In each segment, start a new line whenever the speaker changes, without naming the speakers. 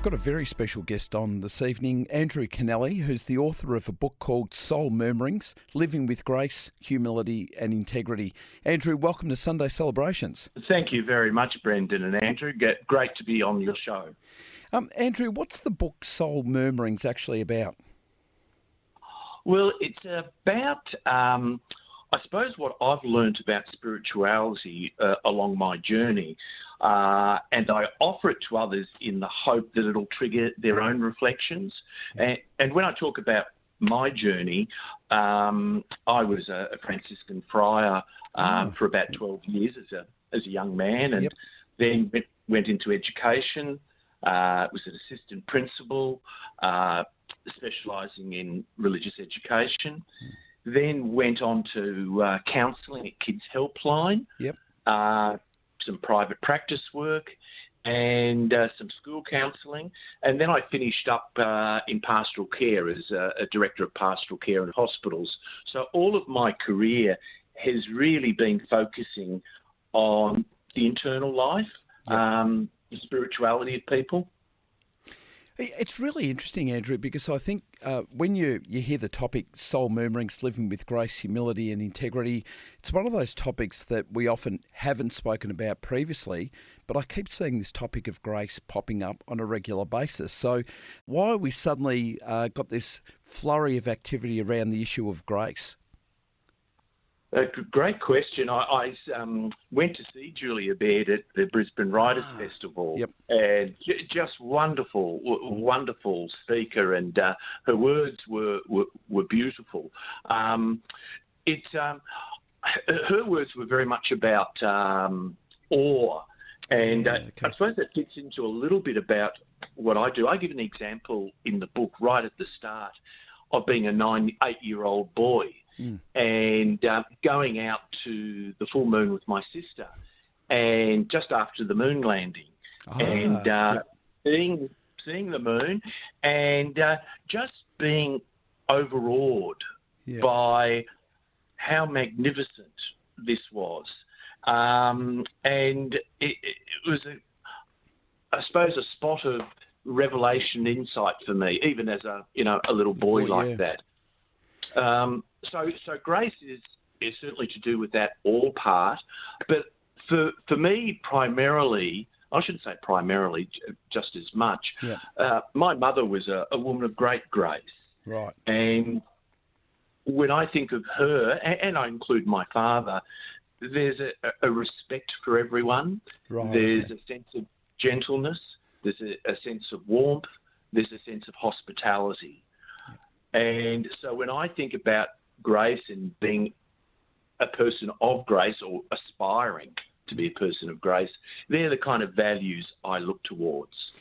got a very special guest on this evening, Andrew Kennelly, who's the author of a book called Soul Murmurings, Living with Grace, Humility and Integrity. Andrew, welcome to Sunday Celebrations.
Thank you very much, Brendan and Andrew. Great to be on your show.
Andrew, what's the book Soul Murmurings actually about?
Well, it's about, I suppose, what I've learned about spirituality along my journey, and I offer it to others in the hope that it'll trigger their own reflections. And when I talk about my journey, I was a Franciscan friar for about 12 years as a young man, and then went into education. Was an assistant principal, specialising in religious education. Then went on to counselling at Kids Helpline, some private practice work, and some school counselling. And then I finished up in pastoral care as a director of pastoral care in hospitals. So all of my career has really been focusing on the internal life, the spirituality of people.
It's really interesting, Andrew, because I think when you hear the topic Soul Murmurings, Living with Grace, Humility and Integrity, it's one of those topics that we often haven't spoken about previously, but I keep seeing this topic of grace popping up on a regular basis. So why have we suddenly got this flurry of activity around the issue of grace?
Great question. I went to see Julia Baird at the Brisbane Writers' Festival, and just wonderful speaker, and her words were beautiful. Her words were very much about awe, and I suppose that fits into a little bit about what I do. I give an example in the book right at the start of being an 8-year-old boy. And going out to the full moon with my sister, and just after the moon landing, seeing the moon, and just being overawed by how magnificent this was. And it was, I suppose, a spot of revelation, insight for me, even as a little boy like that. So grace is certainly to do with that all part, but for me primarily, I shouldn't say primarily, just as much. My mother was a woman of great grace,
right?
And when I think of her, and I include my father, there's a respect for everyone.
Right.
There's a sense of gentleness. There's a sense of warmth. There's a sense of hospitality. And so when I think about grace and being a person of grace, or aspiring to be a person of grace, they're the kind of values I look towards.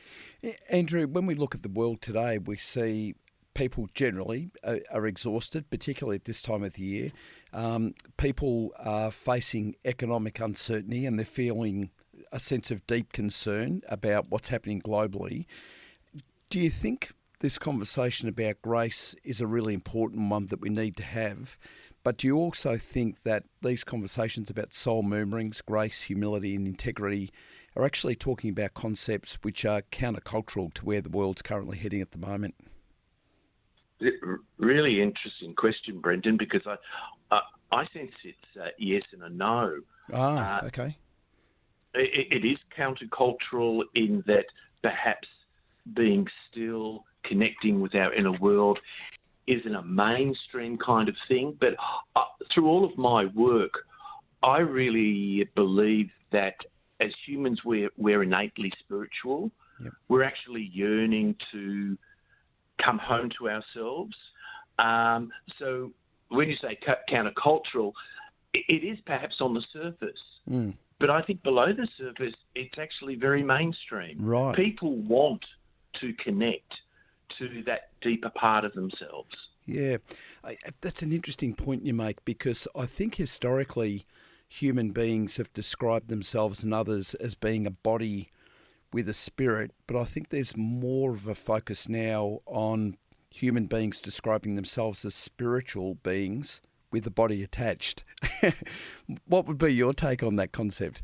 Andrew, when we look at the world today, we see people generally are exhausted, particularly at this time of the year. People are facing economic uncertainty, and they're feeling a sense of deep concern about what's happening globally. Do you think this conversation about grace is a really important one that we need to have, but do you also think that these conversations about soul murmurings, grace, humility and integrity are actually talking about concepts which are countercultural to where the world's currently heading at the moment?
Really interesting question, Brendan, because I sense it's a yes and a no.
Okay.
It is countercultural in that perhaps being still, connecting with our inner world isn't a mainstream kind of thing. But through all of my work, I really believe that as humans, we're innately spiritual. We're actually yearning to come home to ourselves. So when you say countercultural, it is perhaps on the surface. But I think below the surface, it's actually very mainstream.
Right.
People want to connect to that deeper part of themselves.
Yeah, that's an interesting point you make, because I think historically human beings have described themselves and others as being a body with a spirit, but I think there's more of a focus now on human beings describing themselves as spiritual beings with a body attached. What would be your take on that concept?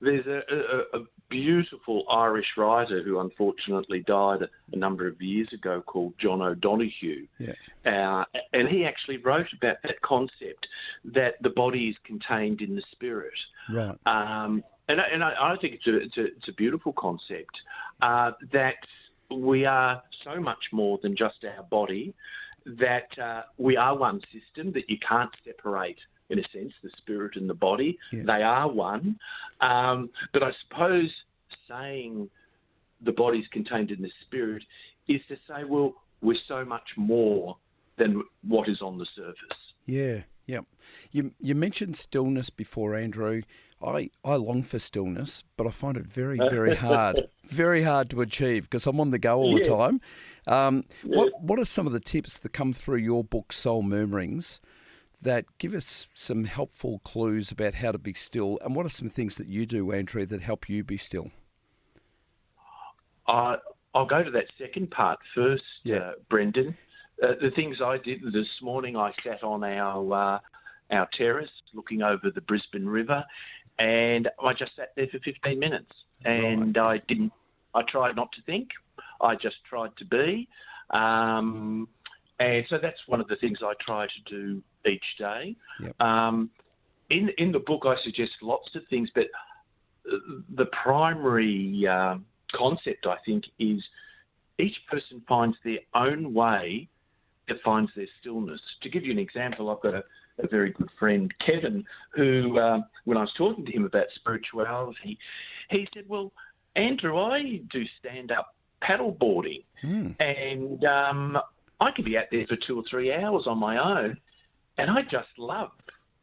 There's a beautiful Irish writer who unfortunately died a number of years ago called John O'Donoghue.
Yeah.
And he actually wrote about that concept that the body is contained in the spirit.
Right.
And I think it's a beautiful concept, that we are so much more than just our body, that we are one system, that you can't separate, in a sense, the spirit and the body.
Yeah.
They are one. But I suppose saying the body's contained in the spirit is to say, well, we're so much more than what is on the surface.
Yeah, yeah. You mentioned stillness before, Andrew. I long for stillness, but I find it very, very hard, very hard to achieve because I'm on the go all the time. What are some of the tips that come through your book, Soul Murmurings, that give us some helpful clues about how to be still? And what are some things that you do, Andrew, that help you be still?
I'll go to that second part first, Brendan. The things I did this morning, I sat on our terrace looking over the Brisbane River, and I just sat there for 15 minutes. And I tried not to think. I just tried to be. And so that's one of the things I try to do each day.
Yep.
In the book, I suggest lots of things, but the primary concept, I think, is each person finds their own way that finds their stillness. To give you an example, I've got a very good friend, Kevin, who, when I was talking to him about spirituality, he said, well, Andrew, I do stand-up paddleboarding, and I can be out there for 2 or 3 hours on my own, and I just love.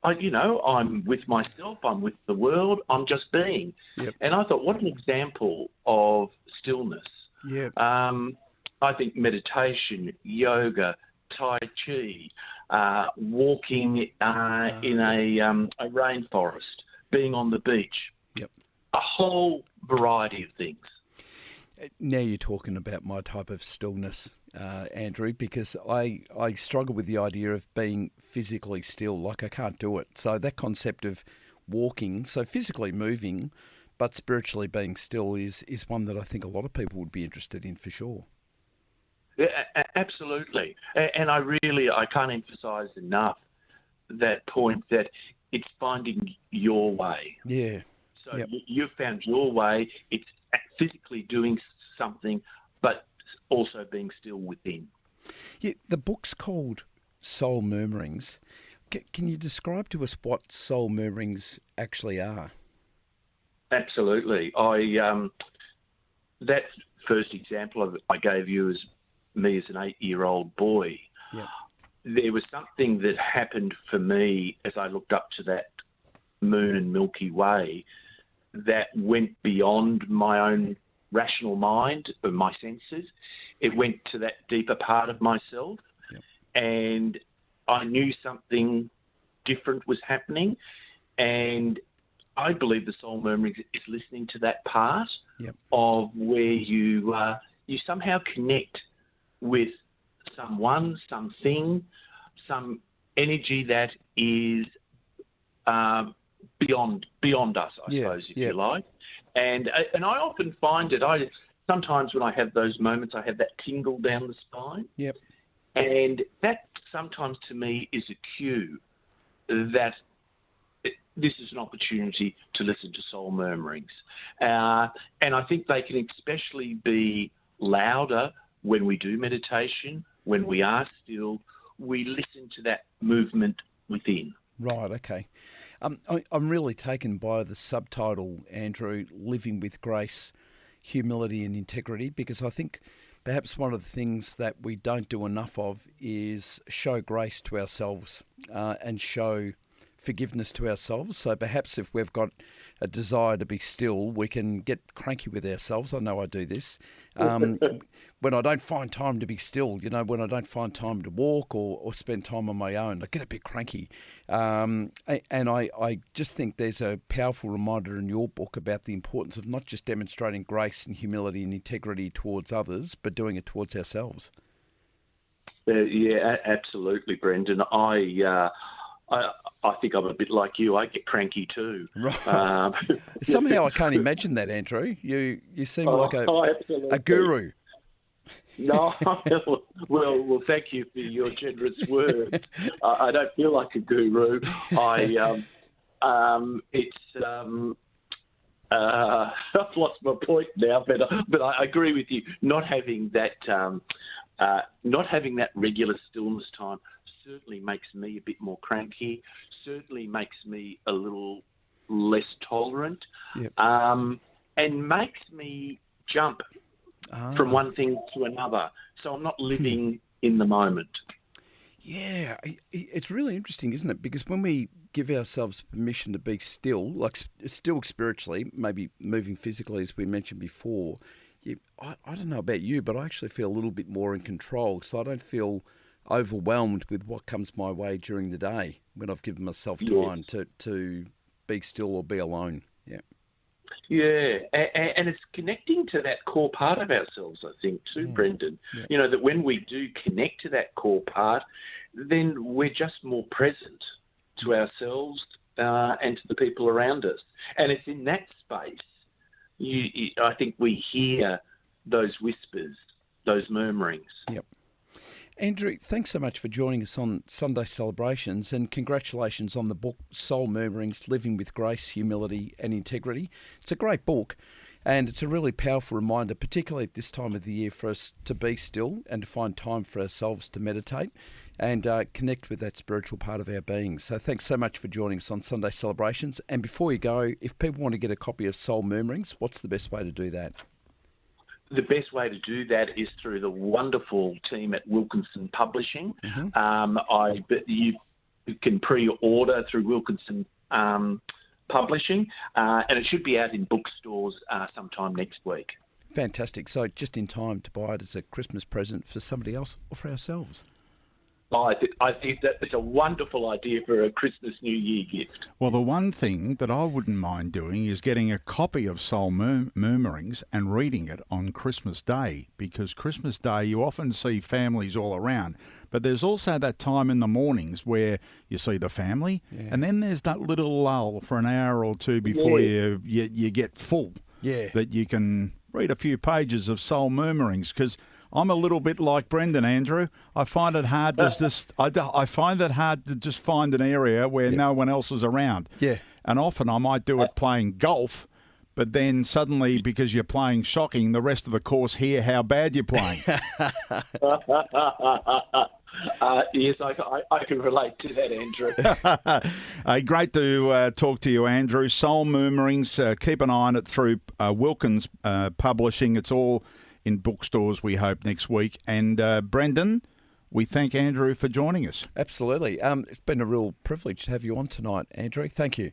I'm with myself, I'm with the world, I'm just being.
Yep.
And I thought, what an example of stillness.
Yeah.
I think meditation, yoga, Tai Chi, walking in a rainforest, being on the beach.
Yep.
A whole variety of things.
Now you're talking about my type of stillness, Andrew, because I struggle with the idea of being physically still. Like I can't do it. So that concept of walking, so physically moving, but spiritually being still is one that I think a lot of people would be interested in for sure.
Yeah, absolutely. And I can't emphasise enough that point that it's finding your way.
Yeah.
So you've found your way. It's physically doing something, but also being still within.
Yeah, the book's called Soul Murmurings. Can you describe to us what Soul Murmurings actually are?
Absolutely. That first example I gave you is me as an 8-year-old boy.
Yeah.
There was something that happened for me as I looked up to that moon and Milky Way that went beyond my own rational mind or my senses. It went to that deeper part of myself.
Yep.
And I knew something different was happening. And I believe the Soul Murmurings is listening to that part of where you somehow connect with someone, something, some energy that is beyond us, I suppose, if you like. And I often find that sometimes when I have those moments, I have that tingle down the spine.
Yep.
And that sometimes to me is a cue that this is an opportunity to listen to Soul Murmurings. And I think they can especially be louder when we do meditation, when we are still, we listen to that movement within.
Right, okay. I'm really taken by the subtitle, Andrew, Living with Grace, Humility and Integrity, because I think perhaps one of the things that we don't do enough of is show grace to ourselves and show forgiveness to ourselves. So perhaps if we've got a desire to be still, we can get cranky with ourselves. I know I do this. When I don't find time to be still, when I don't find time to walk or spend time on my own, I get a bit cranky. And I just think there's a powerful reminder in your book about the importance of not just demonstrating grace and humility and integrity towards others, but doing it towards ourselves.
Yeah, absolutely, Brendan. I think I'm a bit like you. I get cranky too.
Right. Somehow I can't imagine that, Andrew. You seem like a guru.
No, well, thank you for your generous words. I don't feel like a guru. I've lost my point now, but I agree with you. Not having that regular stillness time certainly makes me a bit more cranky. Certainly makes me a little less tolerant, and makes me jump from one thing to another. So I'm not living in the moment.
Yeah, it's really interesting, isn't it? Because when we give ourselves permission to be still, like still spiritually, maybe moving physically, as we mentioned before, I don't know about you, but I actually feel a little bit more in control, so I don't feel overwhelmed with what comes my way during the day when I've given myself time to be still or be alone. Yeah.
Yeah, and it's connecting to that core part of ourselves, I think, too, Brendan. Yeah. You know, that when we do connect to that core part, then we're just more present to ourselves and to the people around us. And it's in that space, I think we hear those whispers, those murmurings.
Yep. Andrew, thanks so much for joining us on Sunday Celebrations, and congratulations on the book Soul Murmurings, Living with Grace, Humility and Integrity. It's a great book, and it's a really powerful reminder, particularly at this time of the year, for us to be still and to find time for ourselves to meditate and connect with that spiritual part of our being. So thanks so much for joining us on Sunday Celebrations. And before you go, if people want to get a copy of Soul Murmurings, what's the best way to do that?
The best way to do that is through the wonderful team at Wilkinson Publishing. You can pre-order through Wilkinson Publishing, and it should be out in bookstores sometime next week.
Fantastic. So just in time to buy it as a Christmas present for somebody else or for ourselves.
I think that it's a wonderful idea for a Christmas New Year gift.
Well, the one thing that I wouldn't mind doing is getting a copy of Soul Murmurings and reading it on Christmas Day, because Christmas Day you often see families all around, but there's also that time in the mornings where you see the family, and then there's that little lull for an hour or two before you get full, that you can read a few pages of Soul Murmurings, because I'm a little bit like Brendan, Andrew. I find it hard to just find an area where no one else is around. Yeah. And often I might do it playing golf, but then suddenly, because you're playing shocking, the rest of the course hear how bad you're playing.
Yes, I can relate to that,
Andrew. Great to talk to you, Andrew. Soul Murmurings, keep an eye on it through Wilkins Publishing. It's all in bookstores, we hope, next week. And Brendan, we thank Andrew for joining us.
Absolutely. It's been a real privilege to have you on tonight, Andrew. Thank you.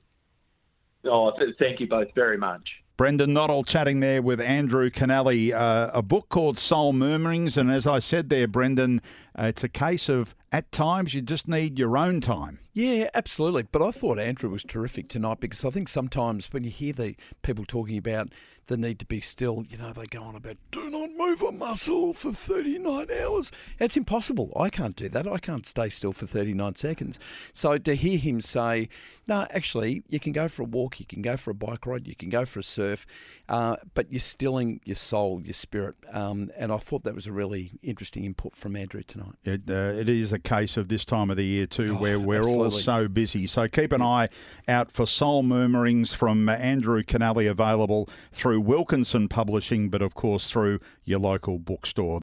Oh, thank you both very much.
Brendan Nottle chatting there with Andrew Kennelly, a book called Soul Murmurings. And as I said there, Brendan, it's a case of, at times, you just need your own time.
Yeah, absolutely. But I thought Andrew was terrific tonight, because I think sometimes when you hear the people talking about the need to be still, they go on about, do not move a muscle for 39 hours. It's impossible. I can't do that. I can't stay still for 39 seconds. So to hear him say, no, actually, you can go for a walk, you can go for a bike ride, you can go for a surf, but you're stilling your soul, your spirit. And I thought that was a really interesting input from Andrew tonight.
It is a case of this time of the year too, where we're all so busy. So keep an eye out for Soul Murmurings from Andrew Kennelly, available through Wilkinson Publishing, but of course through your local bookstore.